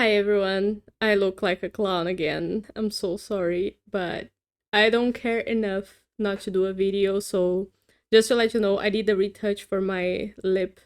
Hi everyone, I look like a clown again. I'm so sorry, but I don't care enough not to do a video, so just to let you know, I did a retouch for my lip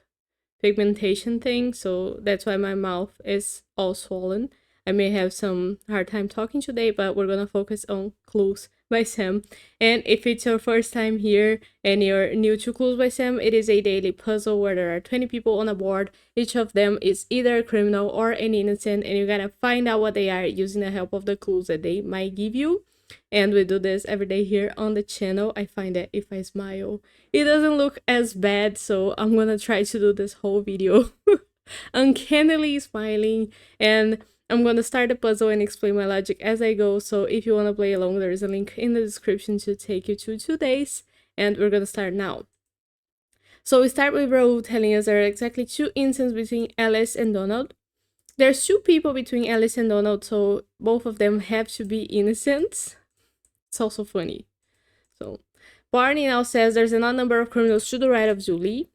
pigmentation thing, so that's why my mouth is all swollen. I may have some hard time talking today, but we're gonna focus on Clues by Sam. And if it's your first time here and you're new to Clues by Sam, it is a daily puzzle where there are 20 people on a board. Each of them is either a criminal or an innocent, and you gotta find out what they are using the help of the clues that they might give you. And we do this every day here on the channel. I find that if I smile, it doesn't look as bad, so I'm gonna try to do this whole video uncannily smiling, and I'm gonna start the puzzle and explain my logic as I go. So if you wanna play along, there is a link in the description to take you to 2 days, and we're gonna start now. So we start with Raoul telling us there are exactly 2 incidents between Alice and Donald. There's 2 people between Alice and Donald, so both of them have to be innocent. It's also funny. So Barney now says there's an odd number of criminals to the right of Julie.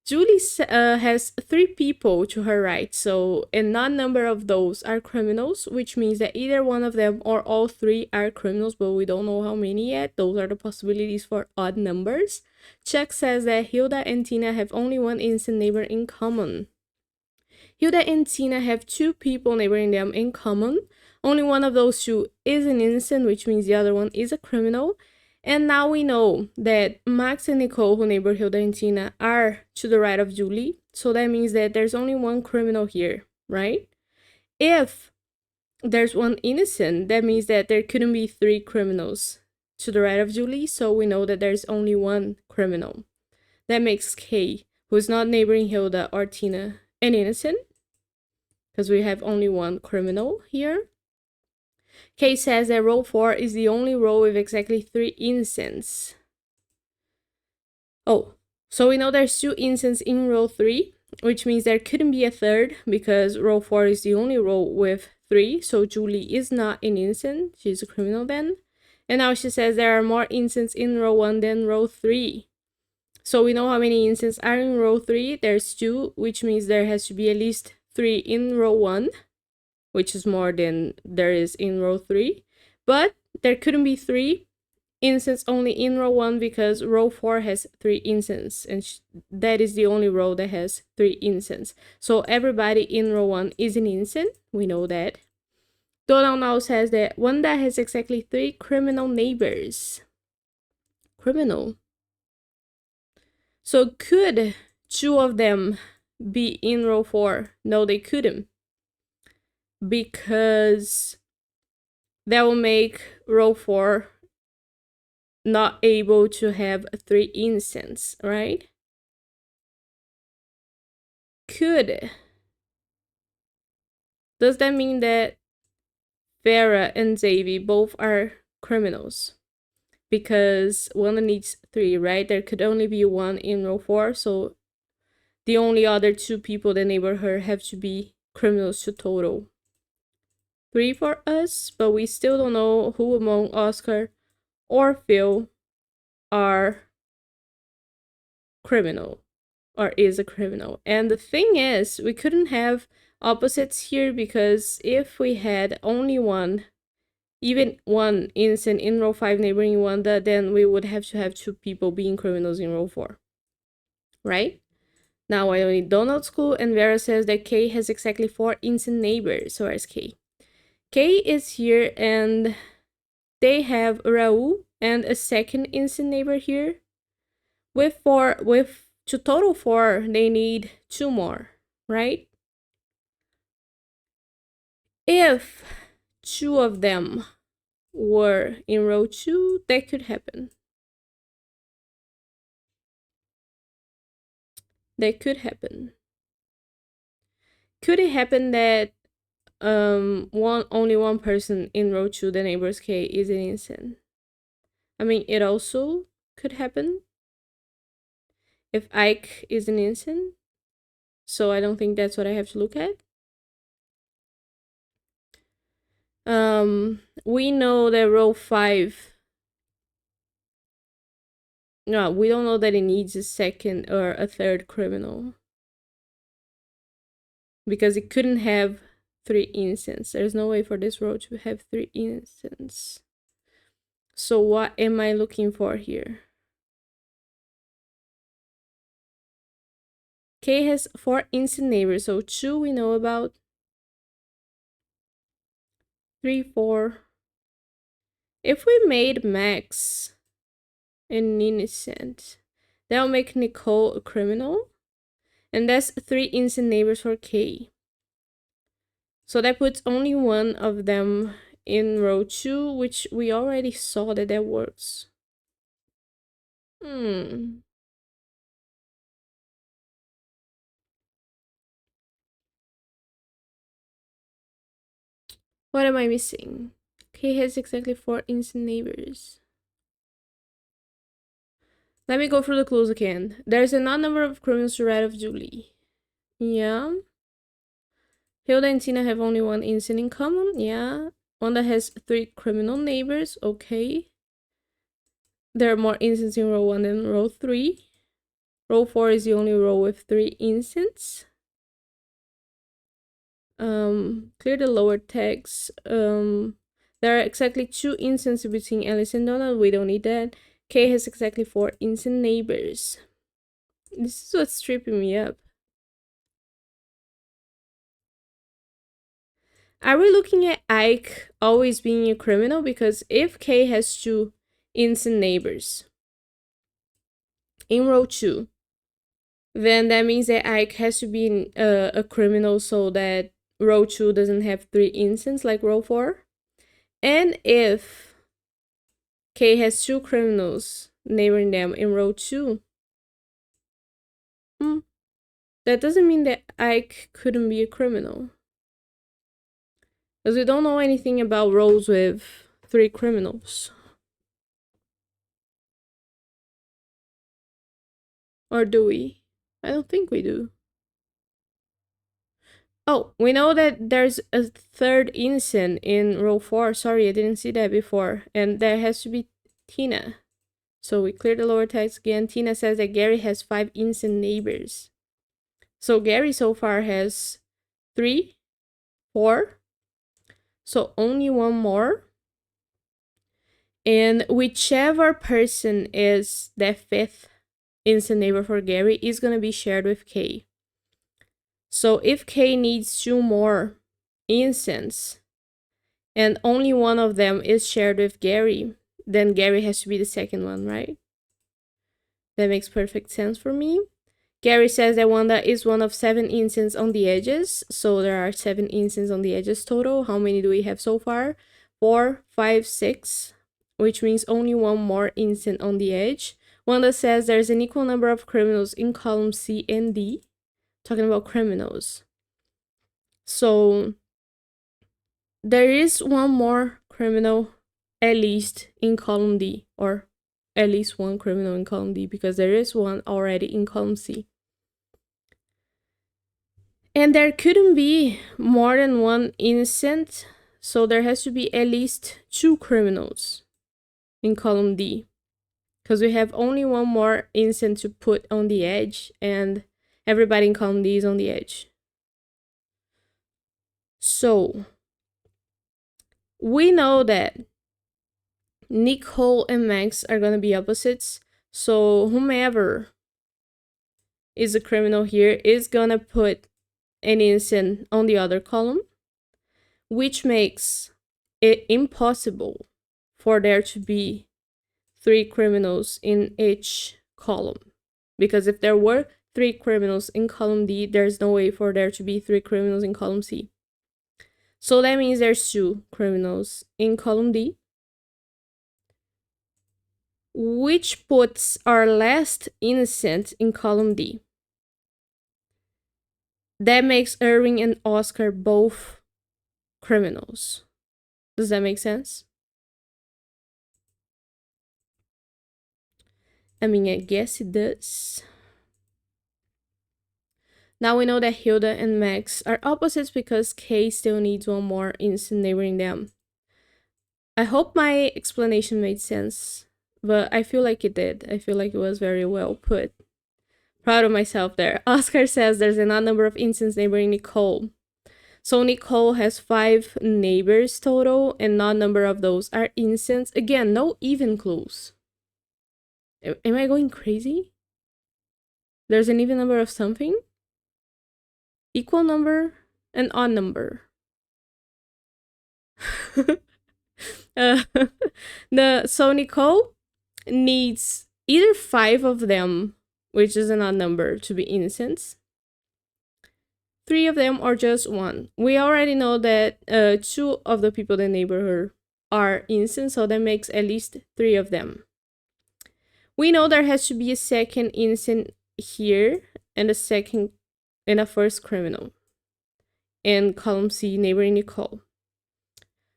Julie has 3 people to her right, so an odd number of those are criminals, which means that either one of them or all 3 are criminals, but we don't know how many yet. Those are the possibilities for odd numbers. Chuck says that Hilda and Tina have only one innocent neighbor in common. Hilda and Tina have 2 people neighboring them in common. Only one of those 2 is an innocent, which means the other one is a criminal. And now we know that Max and Nicole, who neighbor Hilda and Tina, are to the right of Julie. So that means that there's only one criminal here, right? If there's one innocent, that means that there couldn't be 3 criminals to the right of Julie. So we know that there's only one criminal. That makes Kay, who is not neighboring Hilda or Tina, an innocent, because we have only one criminal here. Kay says that row 4 is the only row with exactly 3 innocents. Oh, so we know there's 2 innocents in row 3, which means there couldn't be a third because row 4 is the only row with 3, so Julie is not an innocent, she's a criminal then. And now she says there are more innocents in row 1 than row 3. So we know how many innocents are in row 3, there's 2, which means there has to be at least 3 in row 1. Which is more than there is in row 3. But there couldn't be 3 innocents only in row 1 because row 4 has 3 innocents. And that is the only row that has 3 innocents. So everybody in row 1 is an innocent. We know that. Donald now says that Wanda has exactly 3 criminal neighbors. Criminal. So could 2 of them be in row 4? No, they couldn't. Because that will make row 4 not able to have 3 innocents, right? Could. Does that mean that Vera and Xavi both are criminals? Because one needs 3, right? There could only be 1 in row 4, so the only other 2 people that neighbor her have to be criminals to total 3 for us, but we still don't know who among Oscar or Phil are criminal or is a criminal. And the thing is, we couldn't have opposites here because if we had only one, even one innocent in row 5 neighboring Wanda, then we would have to have 2 people being criminals in row 4, right? Now I only Donald's clue, and Vera says that Kay has exactly 4 innocent neighbors. So where's Kay? Kay is here, and they have Raul and a second innocent neighbor here. With to total 4, they need 2 more, right? If 2 of them were in row 2, that could happen. That could happen. Could it happen that only one person in row 2, the neighbor's K, is an innocent? I mean, it also could happen if Ike is an innocent. So I don't think that's what I have to look at. We know that row 5. No, we don't know that it needs a second or a third criminal. Because it couldn't have 3 instance. There's no way for this row to have 3 instance. So what am I looking for here? K has 4 instant neighbors, so 2 we know about. 3, 4. If we made Max an innocent, that will make Nicole a criminal. And that's 3 instant neighbors for K. So that puts only one of them in row 2, which we already saw that works. What am I missing? K has exactly 4 instant neighbors. Let me go through the clues again. There's an odd number of criminals to right of Julie. Yeah. Hilda and Tina have only 1 instant in common. Yeah. Wanda has 3 criminal neighbors. Okay. There are more instants in row 1 than row 3. Row 4 is the only row with 3 instants. Clear the lower text. There are exactly 2 instances between Alice and Donald. We don't need that. K has exactly 4 instant neighbors. This is what's tripping me up. Are we looking at Ike always being a criminal? Because if K has 2 instant neighbors in row 2, then that means that Ike has to be a criminal so that row 2 doesn't have 3 instances like row 4. And if K has 2 criminals neighboring them in row 2, that doesn't mean that Ike couldn't be a criminal. Because we don't know anything about rows with 3 criminals. Or do we? I don't think we do. Oh, we know that there's a 3rd instant in row 4. Sorry, I didn't see that before. And there has to be Tina. So we clear the lower text again. Tina says that Gary has 5 instant neighbors. So Gary so far has 3, 4. So only 1 more. And whichever person is the 5th instant neighbor for Gary is going to be shared with K. So if K needs 2 more instants and only one of them is shared with Gary, then Gary has to be the 2nd one, right? That makes perfect sense for me. Gary says that Wanda is one of 7 instants on the edges. So there are 7 instants on the edges total. How many do we have so far? 4, 5, 6, which means only 1 more instant on the edge. Wanda says there's an equal number of criminals in column C and D. Talking about criminals. So there is 1 more criminal at least in column D, or at least 1 criminal in column D, because there is 1 already in column C. And there couldn't be more than 1 innocent, so there has to be at least 2 criminals in column D, because we have only 1 more innocent to put on the edge, and everybody in column D is on the edge. So we know that Nicole and Max are going to be opposites. So whomever is a criminal here is going to put an innocent on the other column, which makes it impossible for there to be 3 criminals in each column. Because if there were 3 criminals in column D, there's no way for there to be 3 criminals in column C. So that means there's 2 criminals in column D, which puts our last innocent in column D. That makes Irving and Oscar both criminals. Does that make sense? I mean, I guess it does. Now we know that Hilda and Max are opposites because K still needs 1 more instant neighboring them. I hope my explanation made sense, but I feel like it did. I feel like it was very well put. Proud of myself there. Oscar says there's an odd number of instants neighboring Nicole. So Nicole has 5 neighbors total, and not number of those are incens. Again, no even clues. Am I going crazy? There's an even number of something, equal number, and odd number. So Nicole needs either 5 of them, which is an odd number, to be incens, 3 of them, or just 1. We already know that 2 of the people in the neighborhood are incens, so that makes at least 3 of them. We know there has to be a second incense here and a first criminal in column C, neighboring Nicole.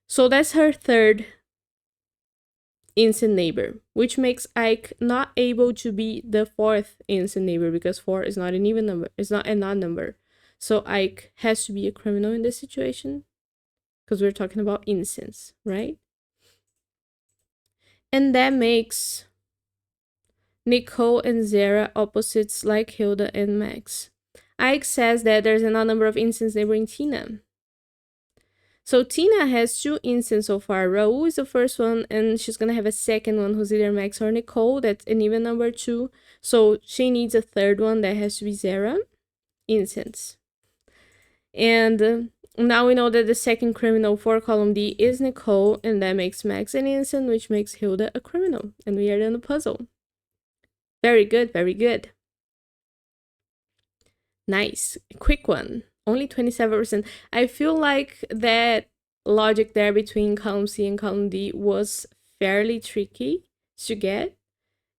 So that's her third incense neighbor, which makes Ike not able to be the fourth incense neighbor because 4 is not an even number. It's not a odd number. So Ike has to be a criminal in this situation because we're talking about incense, right? And that makes Nicole and Zara opposites like Hilda and Max. Ike says that there's an odd number of incense neighboring Tina. So Tina has 2 incense so far. Raul is the first one, and she's gonna have a second one who's either Max or Nicole. That's an even number 2. So she needs a third one that has to be Zara incense. And now we know that the second criminal for column D is Nicole, and that makes Max an incense, which makes Hilda a criminal. And we are done the puzzle. Very good, very good. Nice. Quick one. Only 27%. I feel like that logic there between column C and column D was fairly tricky to get.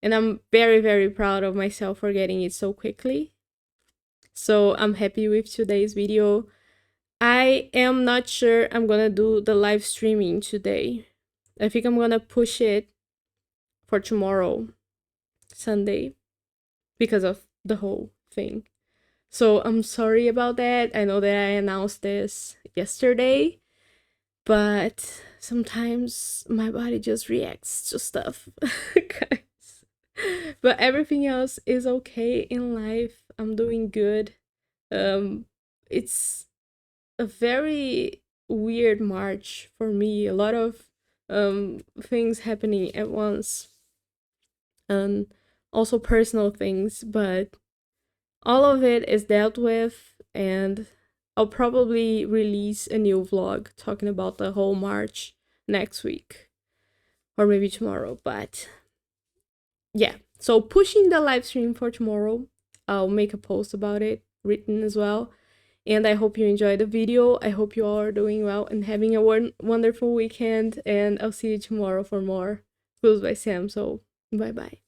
And I'm very, very proud of myself for getting it so quickly. So I'm happy with today's video. I am not sure I'm gonna do the live streaming today. I think I'm gonna push it for tomorrow, Sunday, because of the whole thing. So I'm sorry about that. I know that I announced this yesterday, but sometimes my body just reacts to stuff, guys. But everything else is okay in life. I'm doing good. It's a very weird March for me. A lot of things happening at once, and also personal things, but all of it is dealt with, and I'll probably release a new vlog talking about the whole March next week, or maybe tomorrow. But yeah, so pushing the live stream for tomorrow. I'll make a post about it, written as well. And I hope you enjoyed the video. I hope you all are doing well and having a wonderful weekend. And I'll see you tomorrow for more Clues by Sam. So bye bye.